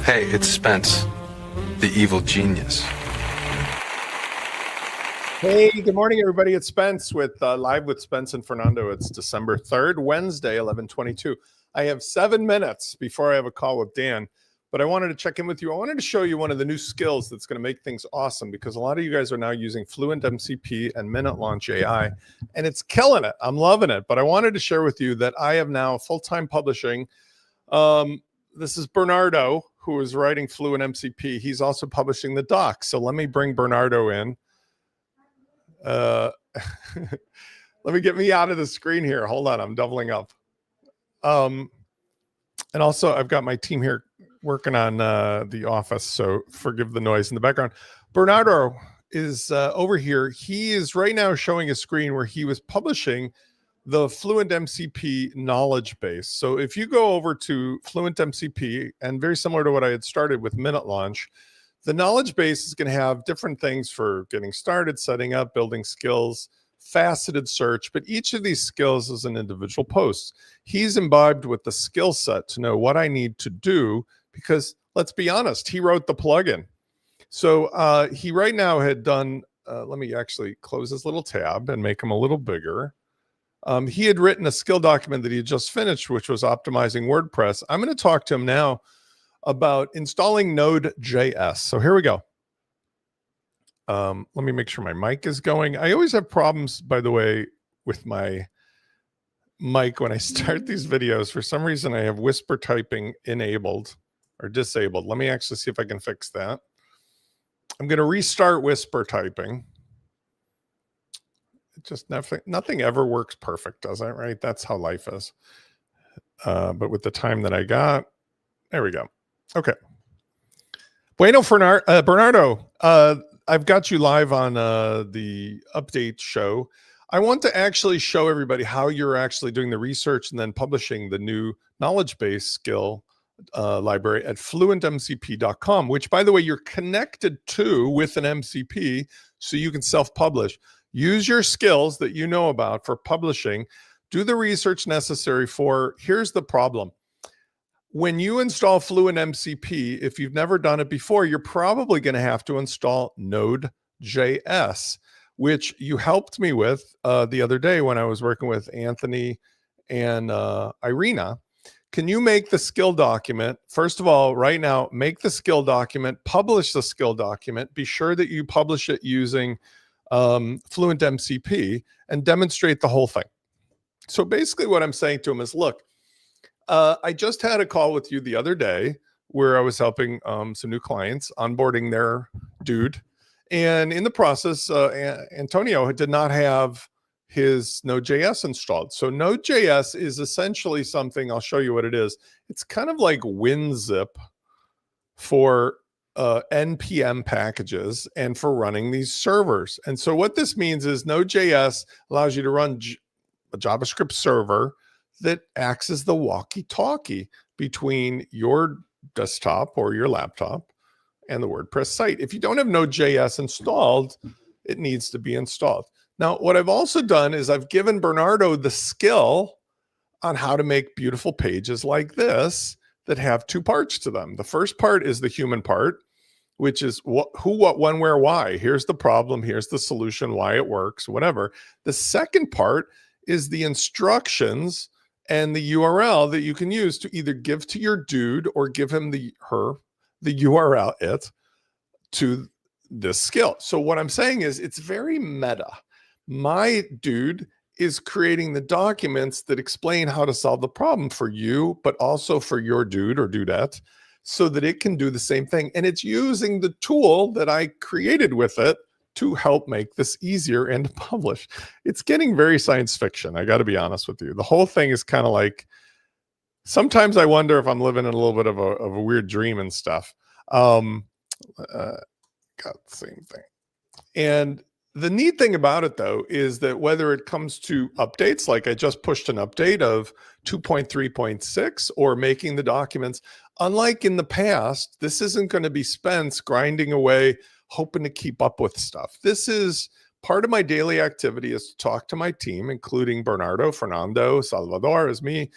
Hey, it's Spence, the evil genius. Hey, good morning, everybody. It's Spence with Live with Spence and Fernando. It's December 3rd, Wednesday, 11:22. I have 7 minutes before I have a call with Dan, but I wanted to check in with you. I wanted to show you one of the new skills that's going to make things awesome, because a lot of you guys are now using FluentMCP and MinuteLaunch AI, and it's killing it. I'm loving it. But I wanted to share with you that I am now full-time publishing. This is Bernardo, who is writing FluentMCP. He's also publishing the doc. So let me bring Bernardo in. Let me get me out of the screen here. Hold on, I'm doubling up. And also I've got my team here working on the office, so forgive the noise in the background. Bernardo is over here. He is right now showing a screen where he was publishing the FluentMCP knowledge base. So if you go over to FluentMCP, and very similar to what I had started with MinuteLaunch, the knowledge base is going to have different things for getting started, setting up, building skills, faceted search, but each of these skills is an individual post. He's imbibed with the skill set to know what I need to do, because let's be honest, he wrote the plugin. So he right now had done, let me actually close this little tab and make him a little bigger. He had written a skill document that he had just finished, which was optimizing WordPress. I'm going to talk to him now about installing Node.js. So here we go. Let me make sure my mic is going. I always have problems, by the way, with my mic when I start these videos. For some reason, I have whisper typing enabled or disabled. Let me actually see if I can fix that. I'm going to restart whisper typing. It just nothing ever works perfect, does it? Right? That's how life is. But with the time that I got, there we go. Okay. Bueno, Bernardo, I've got you live on the update show. I want to actually show everybody how you're actually doing the research and then publishing the new knowledge base skill library at fluentmcp.com, which, by the way, you're connected to with an MCP, so you can self-publish. Use your skills that you know about for publishing. Do the research necessary for, here's the problem. When you install FluentMCP, if you've never done it before, you're probably going to have to install Node.js, which you helped me with the other day when I was working with Anthony and Irina. Can you make the skill document? First of all, right now, make the skill document, publish the skill document. Be sure that you publish it using FluentMCP and demonstrate the whole thing. So basically what I'm saying to him is, look, I just had a call with you the other day where I was helping some new clients onboarding their dude. And in the process, Antonio did not have his Node.js installed. So Node.js is essentially something, I'll show you what it is. It's kind of like WinZip for NPM packages and for running these servers. And so what this means is Node.js allows you to run a JavaScript server that acts as the walkie-talkie between your desktop or your laptop and the WordPress site. If you don't have Node.js installed, it needs to be installed. Now, what I've also done is I've given Bernardo the skill on how to make beautiful pages like this that have two parts to them. The first part is the human part, which is what, who, what, when, where, why. Here's the problem. Here's the solution, why it works, whatever. The second part is the instructions and the URL that you can use to either give to your dude or give him the URL to this skill. So what I'm saying is it's very meta. My dude is creating the documents that explain how to solve the problem for you, but also for your dude or dudette, so that it can do the same thing. And it's using the tool that I created with it to help make this easier and to publish. It's getting very science fiction, I got to be honest with you. The whole thing is kind of like, sometimes I wonder if I'm living in a little bit of a weird dream and stuff. Got the same thing. And the neat thing about it, though, is that whether it comes to updates, like I just pushed an update of 2.3.6, or making the documents, unlike in the past, this isn't going to be Spence grinding away, hoping to keep up with stuff. This is part of my daily activity, is to talk to my team, including Bernardo, Fernando, Salvador is me,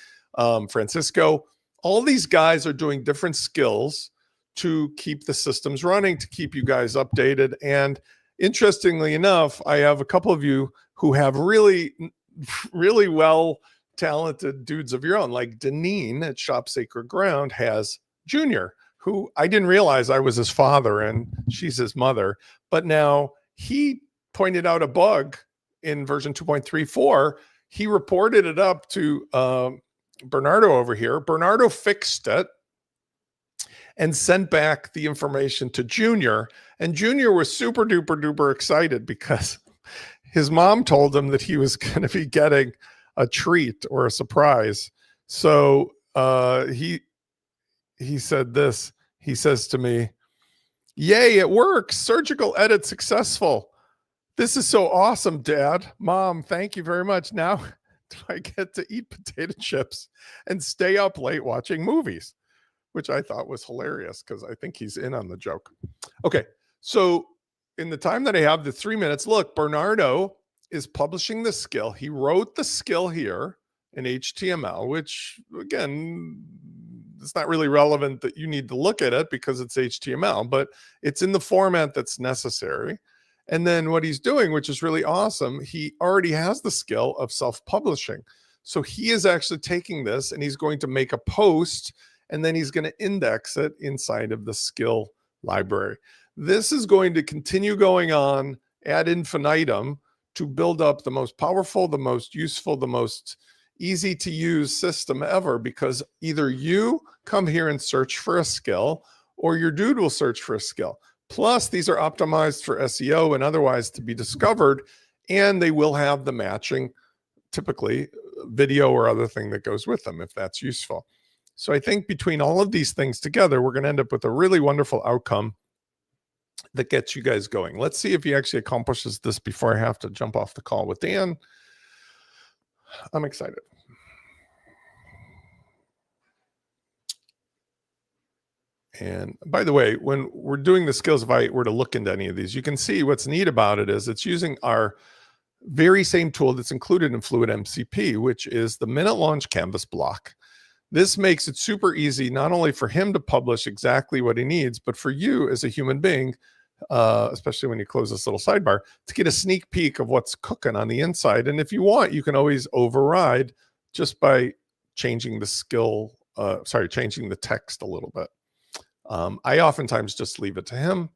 Francisco. All these guys are doing different skills to keep the systems running, to keep you guys updated. And interestingly enough, I have a couple of you who have really, really well talented dudes of your own, like Deneen at Shop Sacred Ground has Junior, who I didn't realize I was his father and she's his mother. But now he pointed out a bug in version 2.34. He reported it up to Bernardo over here. Bernardo fixed it and sent back the information to Junior. And Junior was super duper duper excited because his mom told him that he was going to be getting a treat or a surprise. So he said this. He says to me, "Yay, it works. Surgical edit successful. This is so awesome, Dad. Mom, thank you very much. Now do I get to eat potato chips and stay up late watching movies?" Which I thought was hilarious because I think he's in on the joke. Okay, so in the time that I have, the 3 minutes, look, Bernardo is publishing the skill. He wrote the skill here in HTML, which again, it's not really relevant that you need to look at it because it's HTML, but it's in the format that's necessary. And then what he's doing, which is really awesome, he already has the skill of self-publishing. So he is actually taking this and he's going to make a post and then he's going to index it inside of the skill library. This is going to continue going on ad infinitum to build up the most powerful, the most useful, the most easy to use system ever, because either you come here and search for a skill or your dude will search for a skill. Plus, these are optimized for SEO and otherwise to be discovered, and they will have the matching, typically video or other thing that goes with them if that's useful. So I think between all of these things together, we're going to end up with a really wonderful outcome that gets you guys going. Let's see if he actually accomplishes this before I have to jump off the call with Dan. I'm excited. And by the way, when we're doing the skills, if I were to look into any of these, you can see what's neat about it is it's using our very same tool that's included in FluentMCP, which is the MinuteLaunch Canvas Block. This makes it super easy, not only for him to publish exactly what he needs, but for you as a human being, especially when you close this little sidebar, to get a sneak peek of what's cooking on the inside. And if you want, you can always override just by changing the changing the text a little bit. I oftentimes just leave it to him.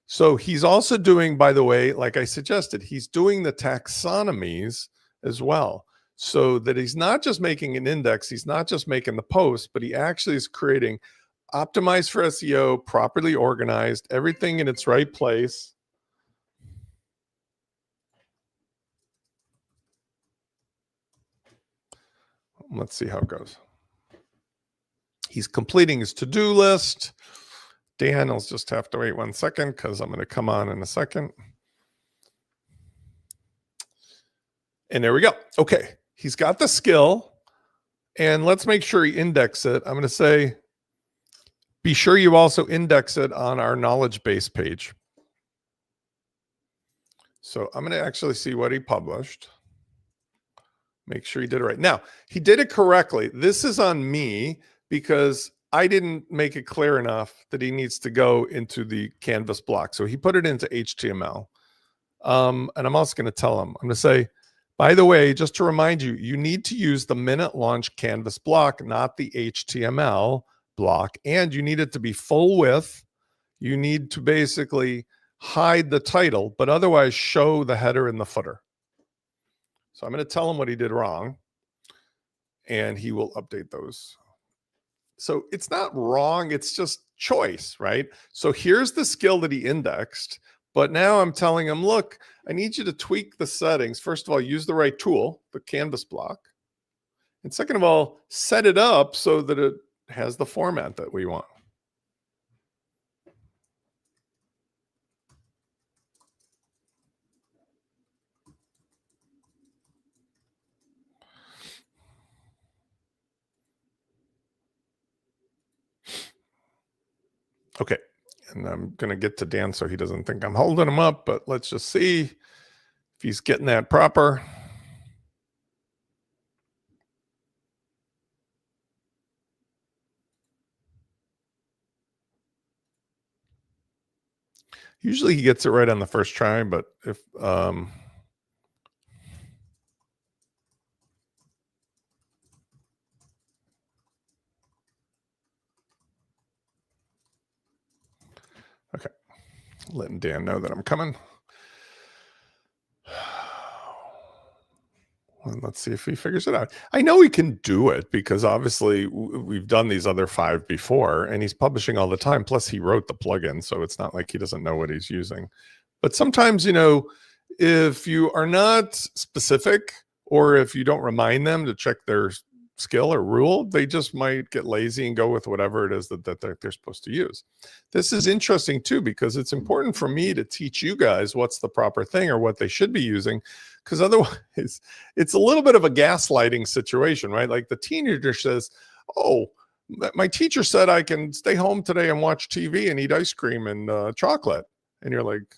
So he's also doing, by the way, like I suggested, he's doing the taxonomies as well. So that he's not just making an index, he's not just making the post, but he actually is creating optimized for SEO, properly organized, everything in its right place. Let's see how it goes. He's completing his to-do list. Dan, I'll just have to wait 1 second because I'm going to come on in a second. And there we go. Okay, he's got the skill. And let's make sure he indexes it. I'm going to say, be sure you also index it on our knowledge base page. So I'm going to actually see what he published. Make sure he did it right. Now, he did it correctly. This is on me because I didn't make it clear enough that he needs to go into the canvas block. So he put it into HTML. And I'm also going to tell him, I'm going to say, by the way, just to remind you, you need to use the MinuteLaunch Canvas block, not the HTML block. And you need it to be full width. You need to basically hide the title, but otherwise show the header and the footer. So I'm going to tell him what he did wrong, and he will update those. So it's not wrong. It's just choice, right? So here's the skill that he indexed. But now I'm telling him, look, I need you to tweak the settings. First of all, use the right tool, the canvas block. And second of all, set it up so that it has the format that we want. Okay. And I'm going to get to Dan so he doesn't think I'm holding him up, but let's just see if he's getting that proper. Usually he gets it right on the first try, but if okay, letting Dan know that I'm coming. And let's see if he figures it out. I know he can do it because obviously we've done these other 5 before, and he's publishing all the time. Plus he wrote the plugin, so it's not like he doesn't know what he's using. But sometimes, you know, if you are not specific, or if you don't remind them to check their skill or rule, they just might get lazy and go with whatever it is that they're supposed to use. This is interesting too, because it's important for me to teach you guys what's the proper thing or what they should be using, because otherwise it's a little bit of a gaslighting situation, right? Like the teenager says, oh, my teacher said I can stay home today and watch TV and eat ice cream and chocolate. And you're like,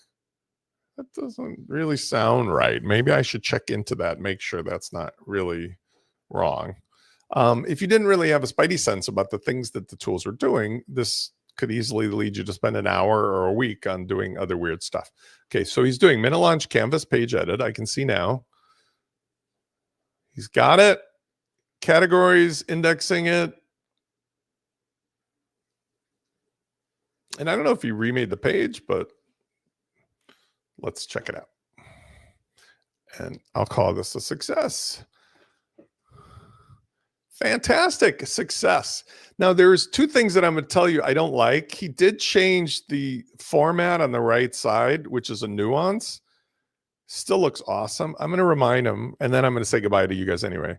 that doesn't really sound right. Maybe I should check into that, make sure that's not really wrong. If you didn't really have a spidey sense about the things that the tools are doing, this could easily lead you to spend an hour or a week on doing other weird stuff. Okay, so he's doing MinuteLaunch Canvas page edit. I can see now. He's got it. Categories, indexing it. And I don't know if he remade the page, but let's check it out. And I'll call this a success. Fantastic success. Now there's 2 things that I'm going to tell you I don't like. He did change the format on the right side, which is a nuance. Still looks awesome. I'm going to remind him, and then I'm going to say goodbye to you guys anyway.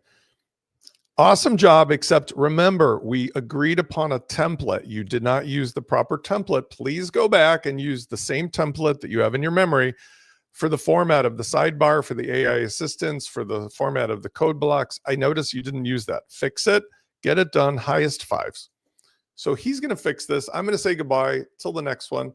Awesome job, except remember, we agreed upon a template. You did not use the proper template. Please go back and use the same template that you have in your memory for the format of the sidebar, for the AI assistants, for the format of the code blocks. I noticed you didn't use that. Fix it, get it done, highest 5s. So he's going to fix this. I'm going to say goodbye till the next one.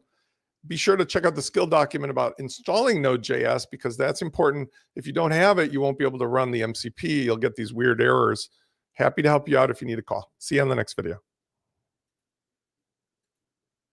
Be sure to check out the skill document about installing Node.js, because that's important. If you don't have it, you won't be able to run the MCP. You'll get these weird errors. Happy to help you out if you need a call. See you on the next video.